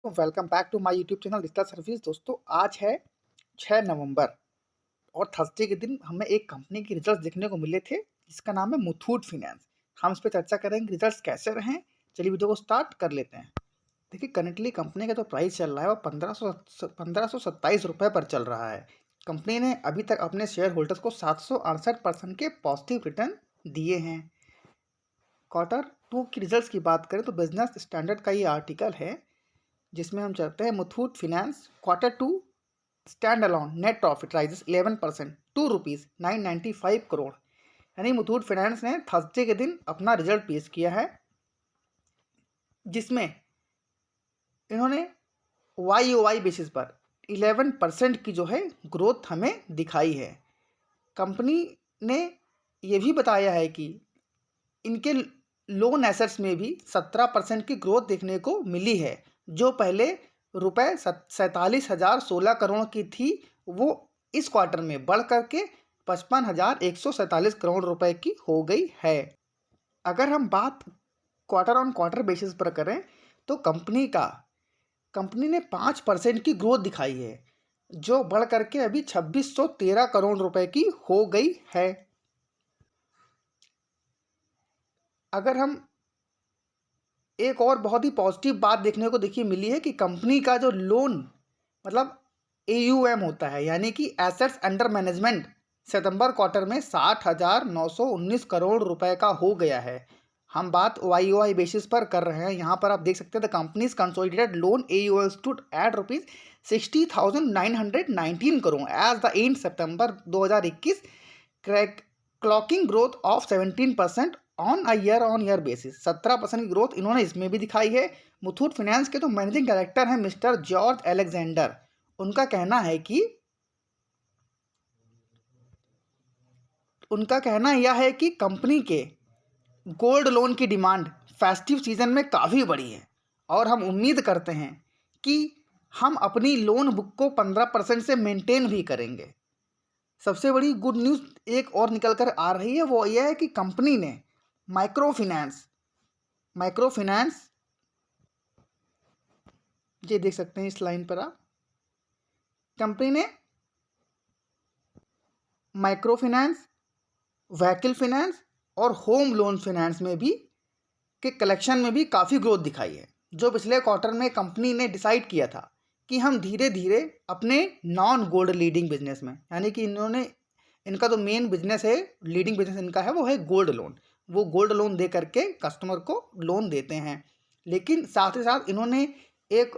तो welcome back to my YouTube channel digital service. दोस्तों, आज है 6 नवंबर और थर्सडे के दिन हमें एक कंपनी के रिजल्ट्स देखने को मिले थे जिसका नाम है मुथूट फाइनेंस। हम इस पर चर्चा करेंगे रिजल्ट्स कैसे रहे। चलिए वीडियो को स्टार्ट कर लेते हैं। देखिए, करंटली कंपनी का जो प्राइस चल रहा है वो 1527 रुपये पर चल रहा है। कंपनी ने अभी तक अपने शेयर होल्डर्स को 768% के पॉजिटिव रिटर्न दिए हैं। Q2 की रिजल्ट्स की बात करें तो बिजनेस स्टैंडर्ड का ये आर्टिकल है जिसमें हम चलते हैं Muthoot finance Q2 standalone net profit rises 11% to ₹995 crore. यानी मुथूट फाइनेंस ने थर्सडे के दिन अपना रिजल्ट पेश किया है जिसमें इन्होंने YoY बेसिस पर 11% की जो है ग्रोथ हमें दिखाई है। कंपनी ने ये भी बताया है कि इनके लोन एसेट्स में भी 17% की ग्रोथ देखने को मिली है, जो पहले रुपए 47,016 करोड़ की थी, वो इस क्वार्टर में बढ़ करके 55,147 करोड़ रुपए की हो गई है। अगर हम बात क्वार्टर ऑन क्वार्टर बेसिस पर करें तो कंपनी ने 5% की ग्रोथ दिखाई है, जो बढ़ करके अभी 2613 करोड़ रुपए की हो गई है। अगर हम एक और बहुत ही पॉजिटिव बात देखने को देखिए मिली है कि कंपनी का जो लोन मतलब AUM होता है, यानी कि एसेट्स अंडर मैनेजमेंट, सितंबर क्वार्टर में 60,919 करोड़ रुपए का हो गया है। हम बात YoY बेसिस पर कर रहे हैं। यहाँ पर आप देख सकते हैं the company's consolidated loan AUM stood at ₹60,919 crore as the end September 2021, clocking growth of 17% on year basis. 17% की ग्रोथ इन्होंने इसमें भी दिखाई है। मुथूट फाइनेंस के जो मैनेजिंग डायरेक्टर हैं मिस्टर जॉर्ज एलेक्जेंडर, उनका कहना यह है कि कंपनी के गोल्ड लोन की डिमांड फेस्टिव सीजन में काफ़ी बढ़ी है और हम उम्मीद करते हैं कि हम अपनी लोन बुक को 15% से मेंटेन भी करेंगे। सबसे बड़ी गुड न्यूज़ एक और निकल कर आ रही है, वो यह है कि कंपनी ने माइक्रो फाइनेंस ये देख सकते हैं इस लाइन पर आप, कंपनी ने माइक्रो फाइनेंस, व्हीकल फाइनेंस और होम लोन फाइनेंस में भी के कलेक्शन में भी काफ़ी ग्रोथ दिखाई है। जो पिछले क्वार्टर में कंपनी ने डिसाइड किया था कि हम धीरे धीरे अपने नॉन गोल्ड लीडिंग बिजनेस में, यानी कि इनका जो मेन बिजनेस है, लीडिंग बिजनेस इनका है, वो है गोल्ड लोन। वो गोल्ड लोन दे करके कस्टमर को लोन देते हैं, लेकिन साथ ही साथ इन्होंने एक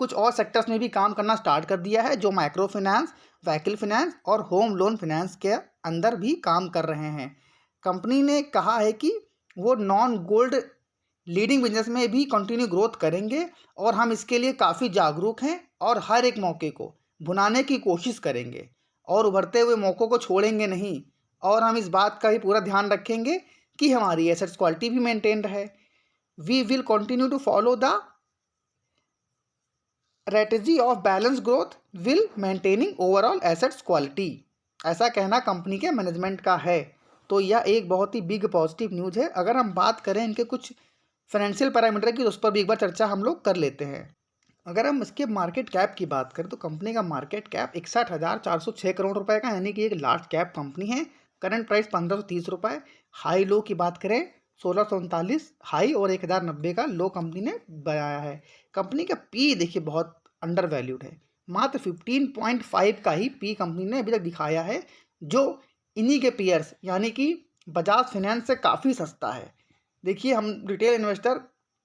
कुछ और सेक्टर्स में भी काम करना स्टार्ट कर दिया है, जो माइक्रो फाइनेंस, व्हीकल फाइनेंस और होम लोन फाइनेंस के अंदर भी काम कर रहे हैं। कंपनी ने कहा है कि वो नॉन गोल्ड लीडिंग बिजनेस में भी कंटिन्यू ग्रोथ करेंगे और हम इसके लिए काफ़ी जागरूक हैं और हर एक मौके को भुनाने की कोशिश करेंगे और उभरते हुए मौक़ों को छोड़ेंगे नहीं। और हम इस बात का भी पूरा ध्यान रखेंगे कि हमारी एसेट्स क्वालिटी भी मेंटेन रहे। We will continue to follow the strategy of balance growth will maintaining overall assets quality, ऐसा कहना कंपनी के मैनेजमेंट का है। तो यह एक बहुत ही बिग पॉजिटिव न्यूज़ है। अगर हम बात करें इनके कुछ फाइनेंशियल पैरामीटर की, उस पर भी एक बार चर्चा हम लोग कर लेते हैं। अगर हम इसके मार्केट कैप की बात करें तो कंपनी का मार्केट कैप 61,406 करोड़ रुपए का, यानी कि एक लार्ज कैप कंपनी है। करंट प्राइस 1530 रुपये। हाई लो की बात करें 1639 हाई और 1090 का लो कंपनी ने बनाया है। कंपनी का पी देखिए बहुत अंडर वैल्यूड है, मात्र 15.5 का ही पी कंपनी ने अभी तक दिखाया है, जो इन्हीं के पीयर्स यानी कि बजाज फाइनेंस से काफ़ी सस्ता है। देखिए, हम रिटेल इन्वेस्टर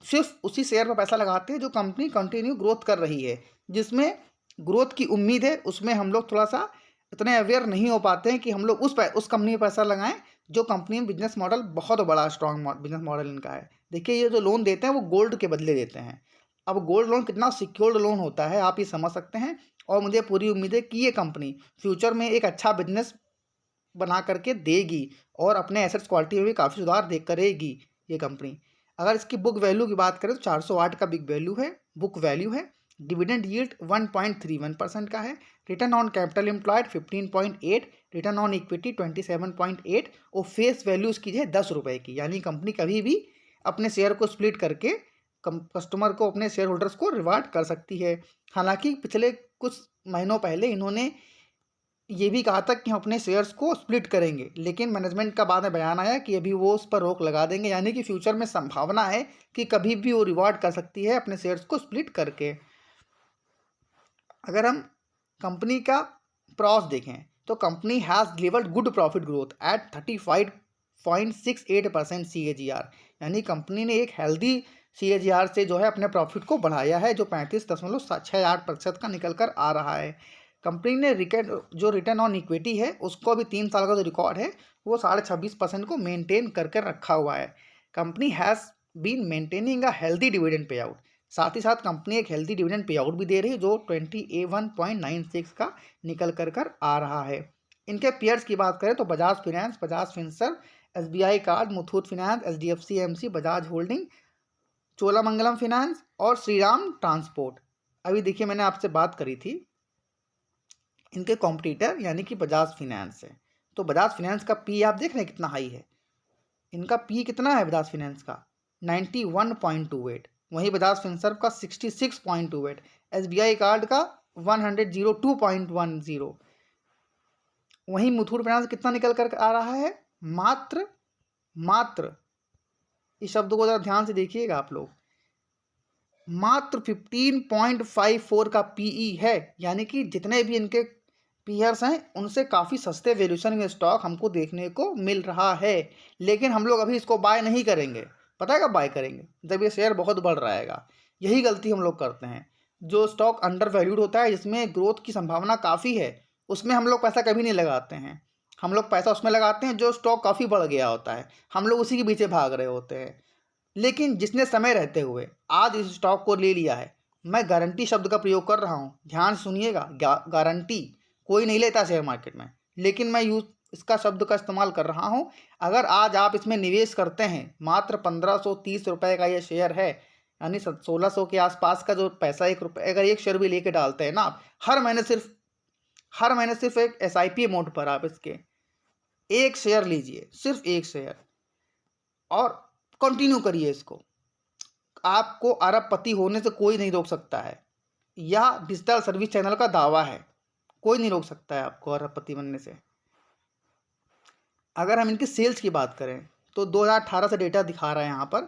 सिर्फ उसी शेयर पर पैसा लगाते हैं जो कंपनी कंटिन्यू ग्रोथ कर रही है, जिसमें ग्रोथ की उम्मीद है। उसमें हम लोग थोड़ा सा इतने अवेयर नहीं हो पाते हैं कि हम लोग उस कंपनी में पैसा लगाएं जो कंपनी में बिजनेस मॉडल बहुत बड़ा स्ट्रॉन्ग बिजनेस मॉडल इनका है। देखिए, ये जो लोन देते हैं वो गोल्ड के बदले देते हैं। अब गोल्ड लोन कितना सिक्योर्ड लोन होता है आप ये समझ सकते हैं, और मुझे पूरी उम्मीद है कि ये कंपनी फ्यूचर में एक अच्छा बिजनेस बना करके देगी और अपने एसेट्स क्वालिटी में भी काफ़ी सुधार दे करेगी ये कंपनी। अगर इसकी बुक वैल्यू की बात करें तो 408 का बुक वैल्यू है। डिविडेंड यील्ड 1.31% का है। Return on capital employed 15.8, return on equity 27.8 और फेस वैल्यू इसकी है 10 रुपये की, यानी कंपनी कभी भी अपने शेयर को स्प्लिट करके कस्टमर को, अपने शेयर होल्डर्स को रिवार्ड कर सकती है। हालांकि पिछले कुछ महीनों पहले इन्होंने ये भी कहा था कि हम अपने शेयर्स को स्प्लिट करेंगे, लेकिन मैनेजमेंट का बाद में बयान आया कि अभी वो उस पर रोक लगा देंगे, यानी कि फ्यूचर में संभावना है कि कभी भी वो रिवार्ड कर सकती है अपने शेयर्स को स्प्लिट करके। अगर हम कंपनी का प्रॉस देखें तो company has delivered good profit growth at 35.68% CAGR, यानी कंपनी ने एक हेल्दी CAGR से जो है अपने प्रॉफिट को बढ़ाया है, जो 35.68% का निकल कर आ रहा है। कंपनी ने जो रिटर्न ऑन इक्विटी है उसको भी 3 साल का जो रिकॉर्ड है वो 26.5% को मेंटेन करके रखा हुआ है। Company has been maintaining a healthy dividend pay out, साथ ही साथ कंपनी एक हेल्दी डिविडेंड पे आउट भी दे रही है जो 21.96 का निकल कर आ रहा है। इनके पेयर्स की बात करें तो Bajaj Finance, Bajaj Finserv, SBI Card, Muthoot Finance, HDFC AMC, Bajaj Holding, Cholamandalam Finance और श्रीराम ट्रांसपोर्ट। अभी देखिए मैंने आपसे बात करी थी इनके कॉम्पिटिटर यानी कि बजाज फिनेंस है, तो बजाज फिनेंस का पी आप देख रहे हैं कितना हाई है। इनका पी कितना है बजाज फिनेंस का 91.28, वहीं बजाज फिनसर्व का 66.28, SBI कार्ड का 102.10, वहीं मुथूट फाइनेंस कितना निकल कर आ रहा है, मात्र मात्र इस शब्द को जरा ध्यान से देखिएगा आप लोग, मात्र 15.54 का पीई है, यानी कि जितने भी इनके पीयर्स हैं उनसे काफ़ी सस्ते वैल्यूशन में स्टॉक हमको देखने को मिल रहा है। लेकिन हम लोग अभी इसको बाय नहीं करेंगे। पता है कब बाय करेंगे, जब ये शेयर बहुत बढ़ रहेगा। यही गलती हम लोग करते हैं, जो स्टॉक अंडर वैल्यूड होता है जिसमें ग्रोथ की संभावना काफ़ी है उसमें हम लोग पैसा कभी नहीं लगाते हैं। हम लोग पैसा उसमें लगाते हैं जो स्टॉक काफ़ी बढ़ गया होता है, हम लोग उसी के पीछे भाग रहे होते हैं। लेकिन जिसने समय रहते हुए आज इस स्टॉक को ले लिया है, मैं गारंटी शब्द का प्रयोग कर रहा हूँ, ध्यान सुनिएगा, गारंटी। कोई नहीं लेता शेयर मार्केट में, लेकिन मैं यूज इसका शब्द का इस्तेमाल कर रहा हूँ। अगर आज आप इसमें निवेश करते हैं, मात्र 1530 रुपये का ये शेयर है, यानी 1600 के आसपास का जो पैसा, 1 रुपये अगर एक शेयर भी लेके डालते हैं ना आप, हर महीने सिर्फ एक SIP अमाउंट पर आप इसके एक शेयर लीजिए, सिर्फ एक शेयर, और कंटिन्यू करिए इसको। आपको अरबपति होने से कोई नहीं रोक सकता है, यह डिजिटल सर्विस चैनल का दावा है, कोई नहीं रोक सकता है आपको अरबपति बनने से। अगर हम इनकी सेल्स की बात करें तो 2018 से डेटा दिखा रहा है यहाँ पर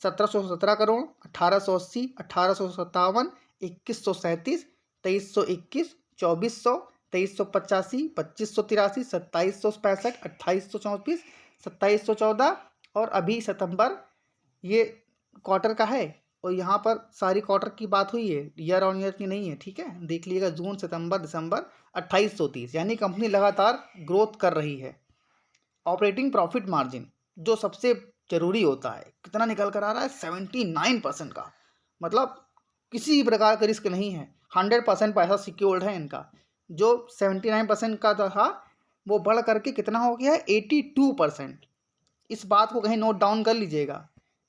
1717 करोड़, 1880, 1857, 2137, 2321, 2400, 2385, 2583, 2765, 2834, 2714, और अभी सितंबर ये क्वार्टर का है, और यहाँ पर सारी क्वार्टर की बात हुई है, ईयर ऑन ईयर की नहीं है, ठीक है। देख लीजिएगा जून, सितंबर, दिसंबर 2830, यानी कंपनी लगातार ग्रोथ कर रही है। ऑपरेटिंग प्रॉफिट मार्जिन जो सबसे जरूरी होता है, कितना निकल कर आ रहा है, 79% का, मतलब किसी प्रकार का रिस्क नहीं है, 100% पैसा सिक्योर्ड है इनका। जो 79% का था वो बढ़ करके कितना हो गया है, 82%। इस बात को कहीं नोट डाउन कर लीजिएगा,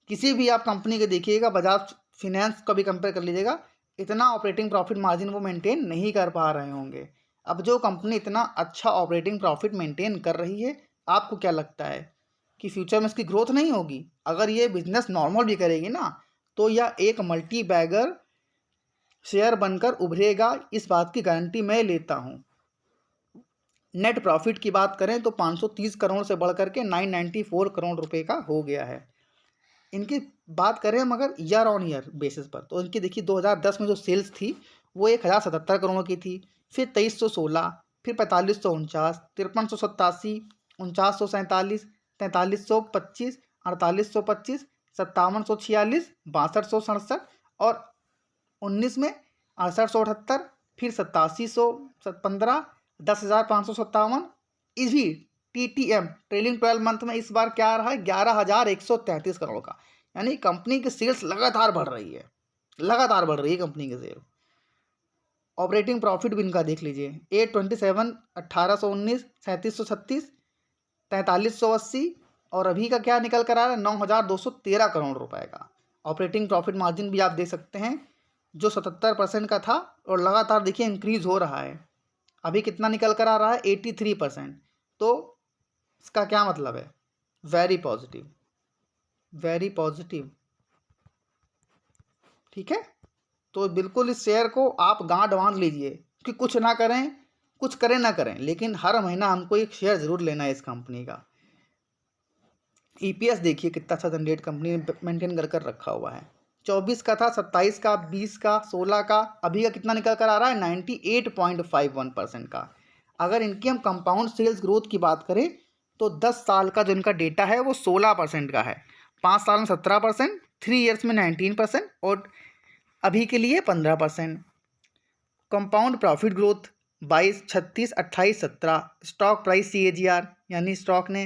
किसी भी आप कंपनी के देखिएगा, बजाज फिनेंस का भी कंपेयर कर लीजिएगा, इतना ऑपरेटिंग प्रॉफिट मार्जिन वो मेंटेन नहीं कर पा रहे होंगे। अब जो कंपनी इतना अच्छा ऑपरेटिंग प्रॉफिट मेंटेन कर रही है, आपको क्या लगता है कि फ्यूचर में इसकी ग्रोथ नहीं होगी? अगर ये बिजनेस नॉर्मल भी करेगी ना, तो यह एक मल्टी बैगर शेयर बनकर उभरेगा, इस बात की गारंटी मैं लेता हूँ। नेट प्रॉफिट की बात करें तो 530 करोड़ से बढ़कर के 994 करोड़ रुपए का हो गया है। इनकी बात करें हम अगर ईयर ऑन ईयर बेसिस पर, तो इनकी देखिए 2010 में जो सेल्स थी वो 1077 करोड़ की थी, फिर 2316, फिर 4549, 5387, 4947, 4325, 4825, 5746, 6267, और 19 में 6878, फिर 8715, 10,557। इसी TTM ट्रेलिंग 12 मंथ में इस बार क्या आ रहा है, 11,133 करोड़ का, यानी कंपनी की सेल्स लगातार बढ़ रही है, लगातार बढ़ रही है कंपनी की सेल। ऑपरेटिंग प्रॉफिट भी इनका देख लीजिए, 827, 1819, 3736, 4380, और अभी का क्या निकल कर आ रहा है, 9,213 करोड़ रुपए का। ऑपरेटिंग प्रॉफिट मार्जिन भी आप देख सकते हैं, जो 77% का था और लगातार देखिए इंक्रीज हो रहा है, अभी कितना निकल कर आ रहा है, 83%। तो इसका क्या मतलब है, वेरी पॉजिटिव, वेरी पॉजिटिव। ठीक है, तो बिल्कुल इस शेयर को आप गांठ बांध लीजिए कि कुछ ना करें, कुछ करें ना करें, लेकिन हर महीना हमको एक शेयर ज़रूर लेना है इस कंपनी का। ईपीएस देखिए कितना अच्छा जनरेट कंपनी ने मेंटेन कर कर रखा हुआ है। 24 का था, 27 का, 20 का, 16 का, अभी का कितना निकल कर आ रहा है 98.51% का। अगर इनकी हम कंपाउंड सेल्स ग्रोथ की बात करें तो 10 साल का जो इनका डेटा है वो 16% का है, 5 साल में 17%, 3 ईयर्स में 19% और अभी के लिए 15%। Compound profit growth 22, 36, 28, 17। Stock price CAGR यानी स्टॉक ने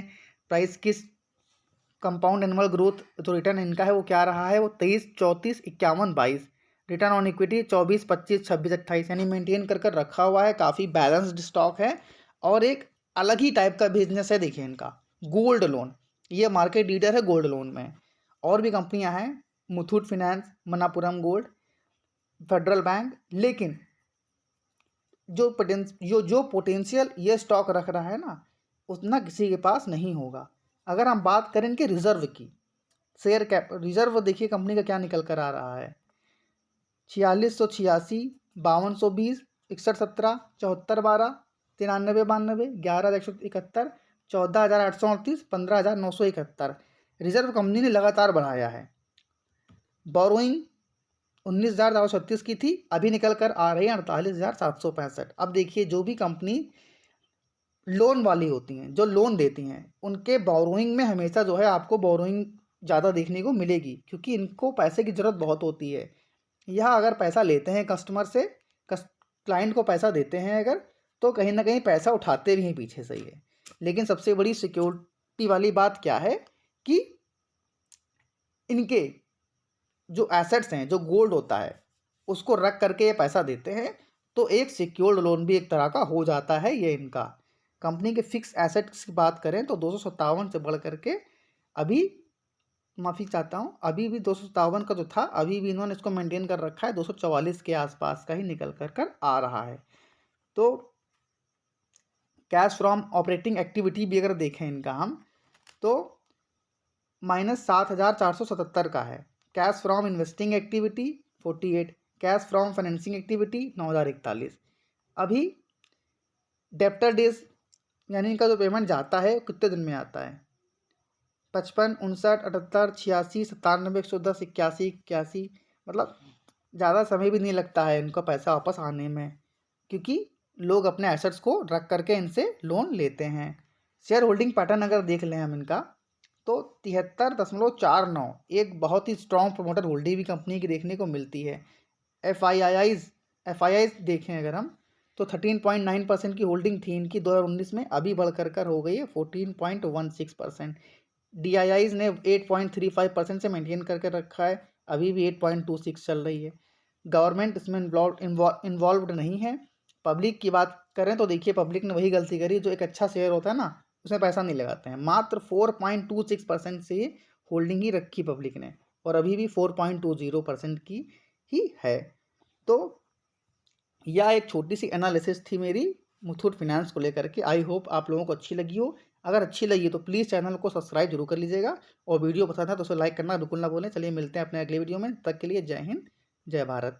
प्राइस किस कंपाउंड एनुअल ग्रोथ जो रिटर्न इनका है वो क्या रहा है, वो 23, 34, 51, 22। रिटर्न ऑन इक्विटी 24, 25, 26, 28 यानी मेंटेन कर कर रखा हुआ है। काफ़ी बैलेंस्ड स्टॉक है और एक अलग ही टाइप का बिजनेस है। देखिए इनका गोल्ड लोन, ये मार्केट लीडर है गोल्ड लोन में। और भी कंपनियां हैं, Muthoot finance, Manappuram gold, federal bank, लेकिन जो पोटेंशियल ये स्टॉक रख रहा है ना, उतना किसी के पास नहीं होगा। अगर हम बात करें इनके रिजर्व की, शेयर कैप रिजर्व देखिए कंपनी का क्या निकल कर आ रहा है, 4686, 5220, 6117, 7412, 9392, 11171, 14838, 15971। रिजर्व कंपनी ने लगातार बढ़ाया है। बोरोइंग 19,436 की थी, अभी निकल कर आ रही है 48,765। अब देखिए जो भी कंपनी लोन वाली होती हैं, जो लोन देती हैं, उनके बोरोइंग में हमेशा जो है आपको बोरोइंग ज़्यादा देखने को मिलेगी, क्योंकि इनको पैसे की ज़रूरत बहुत होती है। यह अगर पैसा लेते हैं कस्टमर से, क्लाइंट को पैसा देते हैं अगर, तो कहीं ना कहीं पैसा उठाते भी हैं पीछे से ही है। लेकिन सबसे बड़ी सिक्योरिटी वाली बात क्या है कि इनके जो एसेट्स हैं, जो गोल्ड होता है, उसको रख करके ये पैसा देते हैं, तो एक सिक्योर्ड लोन भी एक तरह का हो जाता है ये इनका। कंपनी के फिक्स एसेट्स की बात करें तो 257 से बढ़ करके अभी, माफ़ी चाहता हूँ, अभी भी 257 का जो था, अभी भी इन्होंने इसको मेंटेन कर रखा है, 244 के आसपास का ही निकल कर आ रहा है। तो कैश फ्रॉम ऑपरेटिंग एक्टिविटी भी अगर देखें इनका हम, तो -7,477 का है। Cash from investing activity 48, cash from financing activity 9,041। अभी डेप्टर डेज यानी इनका जो पेमेंट जाता है कितने दिन में आता है, 55, 59, 78, 86, 97, 110, 81, 81। मतलब ज़्यादा समय भी नहीं लगता है इनको पैसा वापस आने में, क्योंकि लोग अपने एसेट्स को रख करके इनसे लोन लेते हैं। शेयर होल्डिंग पैटर्न अगर देख लें हम इनका, तो 73.49 एक बहुत ही स्ट्रॉन्ग प्रोमोटर होल्डिंग भी कंपनी की देखने को मिलती है। एफ आई आईज देखें अगर हम, तो 13.9% की होल्डिंग थी इनकी 2019 में, अभी बढ़ कर हो गई है 14.16%। DIIs ने 8.35% से मेंटेन करके रखा है, अभी भी 8.26 चल रही है। गवर्नमेंट इसमें इन्वॉल्व्ड नहीं है। पब्लिक की बात करें तो देखिए पब्लिक ने वही गलती करी जो एक अच्छा शेयर होता है ना, उसमें पैसा नहीं लगाते हैं। मात्र 4.26% से होल्डिंग ही रखी पब्लिक ने, और अभी भी 4.20% की ही है। तो यह एक छोटी सी एनालिसिस थी मेरी मुथूट फिनेंस को लेकर के। आई होप आप लोगों को अच्छी लगी हो। अगर अच्छी लगी तो प्लीज़ चैनल को सब्सक्राइब जरूर कर लीजिएगा, और वीडियो पसंद है तो उसे लाइक करना बिल्कुल ना भूलें। चलिए मिलते हैं अपने अगले वीडियो में, तब तक के लिए जय हिंद, जय भारत।